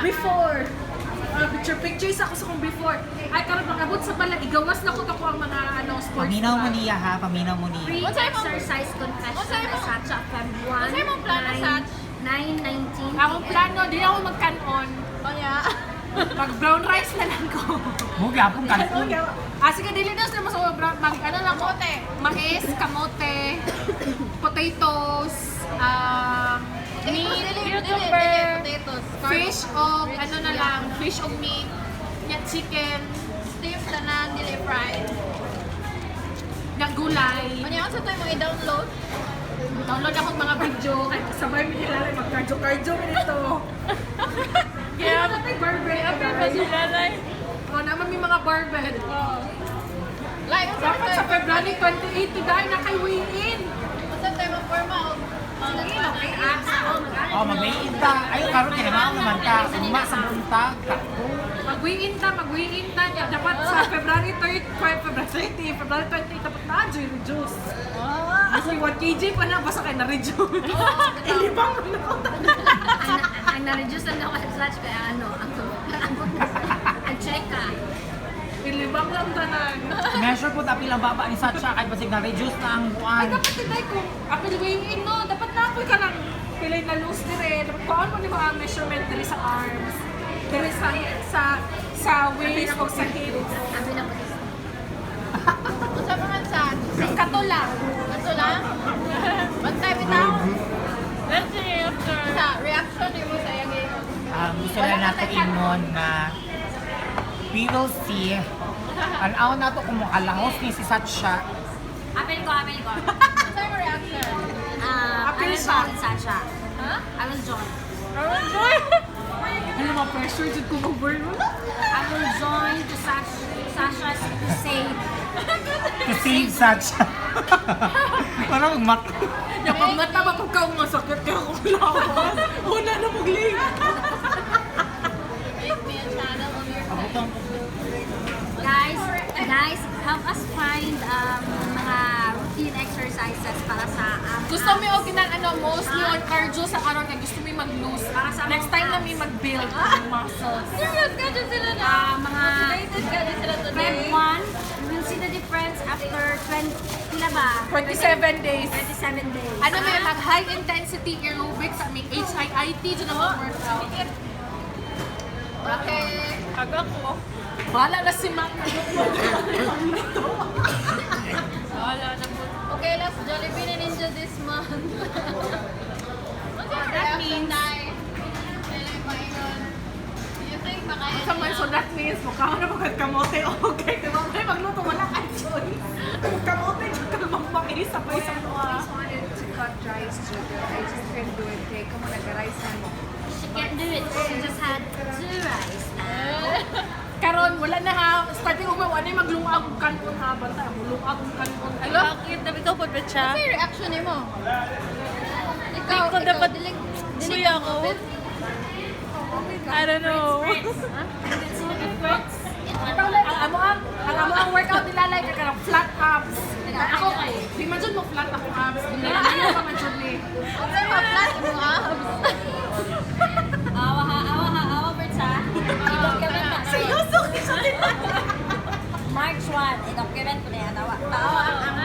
Before. Picture ako sa kong before. Ay, karon magabot sa bala, igawas na ko ang mga sports. Paminaw mo niya ha, paminaw mo niya. Free exercise confession sa Satcha Feb 1, 9/19. Akong plano, di ako magkanon. Oh, yeah. Mag brown rice na lang ko. Huwag yapong kanon. Sige, dili na sila masama brown, lang ko. Mais, kamote, potatoes, meat, cucumber, fish o na lang, fish o meat, chicken, Steam tanan, dili fried. gulay. Ano yung sa tayo mga i-download? Download ako mga video. Ay, sabay mo nila mag-cardio nito. Kaya matay barbell. O, naman may mga barbell. Like, Dapat sa February 28, dahil na kay weigh-in. Saan tayo mag-forma o? Oh, mag-weigh-in ta. Ay, karon kinamao naman ta. Uma sa buntag. Takbo. Mag-weigh-in ta. Dapat sa February 30, February 28, dapat na-reduce. Kasi 1 kg pa na, basta kayo na-reduce. Ilibang mo na ako. Ang na-reduce lang ako sa sludge kaya ang check ka. Ilibang lang tanan. Measure po tapi lang baba ni Satcha kahit basig na-reduce na ang Ay, buwan. dapat tinay kung apil weigh-in no, dapat na-apoy ka ng pilay na loose dire. Dapat kuhaan mo ni mga measurement dire sa arms. Dire sa waist o sa hips. Sabi na po. Sa mga sad. Kato lang. Ito lang? Bantay bitaw. Let's see after. Sa reaction mo sa yung Gusto lang nato ingon na we will see. Anaw na to kung makalangos ni si Satcha. Apel ko. Sa yung reaction? Apel I will siya. join Sasha. Huh? I will join. Ano mga pressure dyan kung mag-burn mo? I will join to Sasha's crusade. To save Satcha. Parang mat. Kapag mata ba kung kaong masakit kaya kung lawas? Una na mag-ling. Make me a channel on your Abutang Guys, help us find mga routine exercises para sa Gusto mo yung mostly on cardio sa karon kaya gusto mo mag-lose. Para sa Next mga time na abs. may mag-build ng muscles. Serious ka dyan sila na? Mga motivated ka dyan sila today. Feb 1, we'll see the difference after 20, kila ba? 27 days. 27 days. Ano may mag-high intensity aerobics sa aming HIIT dyan ang workout. Okay. Agak ko. Bahala na si Mac. Okay, let's Jollibee na Ninja this month. That means- You think makain So that means mukha na magkamote. Okay, diba? May magluto, wala kang choice. Magkamote, dyan ka magpakisa pa isang I just wanted to cut rice, Judith. I just couldn't do it. Kaya kamo nag-rice na mo. She can't do it. She just had 2 rice. Karon, wala na ha. Starting umaw, ano yung maglungag ang kanon ha? Banta, mulungag ang kanon. Hello? Bakit? Dapat ikaw po ba siya? Ano yung reaction mo? Ikaw, Ikaw dapat- dilig Suya ako. I don't know. Ang amo ang workout nila like ka flat abs. Ako kay, di man jud mo flat ako abs. Hindi ko man jud ni. Ano yung ma-flat mo abs? Awa, Bertsa. I-document na. Seryoso ki siya din. March 1, i-document ko na yan. Awa ang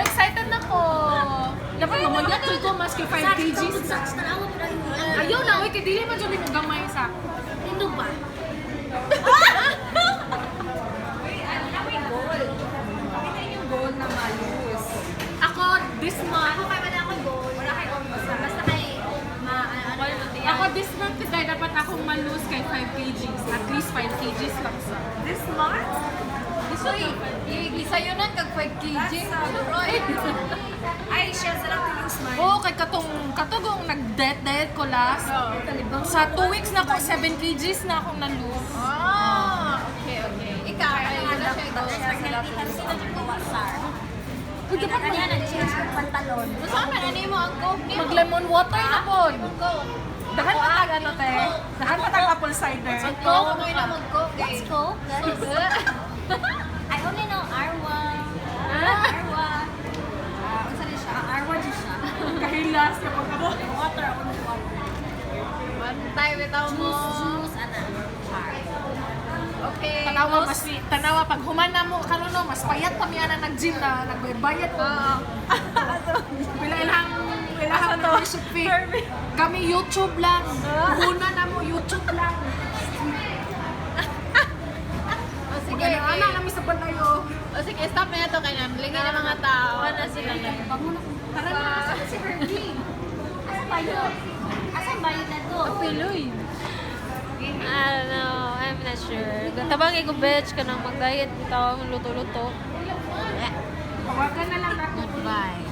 Excited na ko. Dapat mamanya jud ko maski 5 kgs. Ayaw na, oy kay dili man jud ni mo gamay sa. Hindi ba? Yung goal na malus. Ako this month, Ako wala akong goal. Wala kayo basta kay ako this month today dapat akong malose kay 5 kgs. At least 5 kgs lang sa. This month? Sa'yo na kag 5 kg. Ay, siya sa lang to lose man. Oo, kay katugong nag-diet ko last. Sa 2 weeks na ako, 7 kgs na akong na-lose. Okay. Ikaw, ay wala siya Uy, dapat Kanya nag-change ng pantalon. Saan man, ano mo ang coke niyo? mag-lemon water na po. Coke. Dahan pa tag ano te? Dahan pa tag apple cider. Ang coke, ano yun ang coke? Let's go. I only know Arwa. Arwa. Ano sa siya? Arwa din siya. Kahilas kapag ako. Water, ako ng water. tayo, bitaw mo. Juice, ana. Okay. Tanawa pag humana mo karon no, mas payat pa miya na nag-gym na nagbayad ko. Pila ilang membership fee. Kami YouTube lang. Una na mo YouTube lang. O sige, Sige, ana nami sa panayo. o sige, stop na ito kaya namin ng mga tao. Ano sila na? Tara na, asa si Herbie? Asan ba yun? Asan ba yun na to? Piloy. I don't know. I'm not sure. Tabang ko bitch ka nang mag-diet. Bitaw ang luto-luto. Tawagan na lang ako. Bye.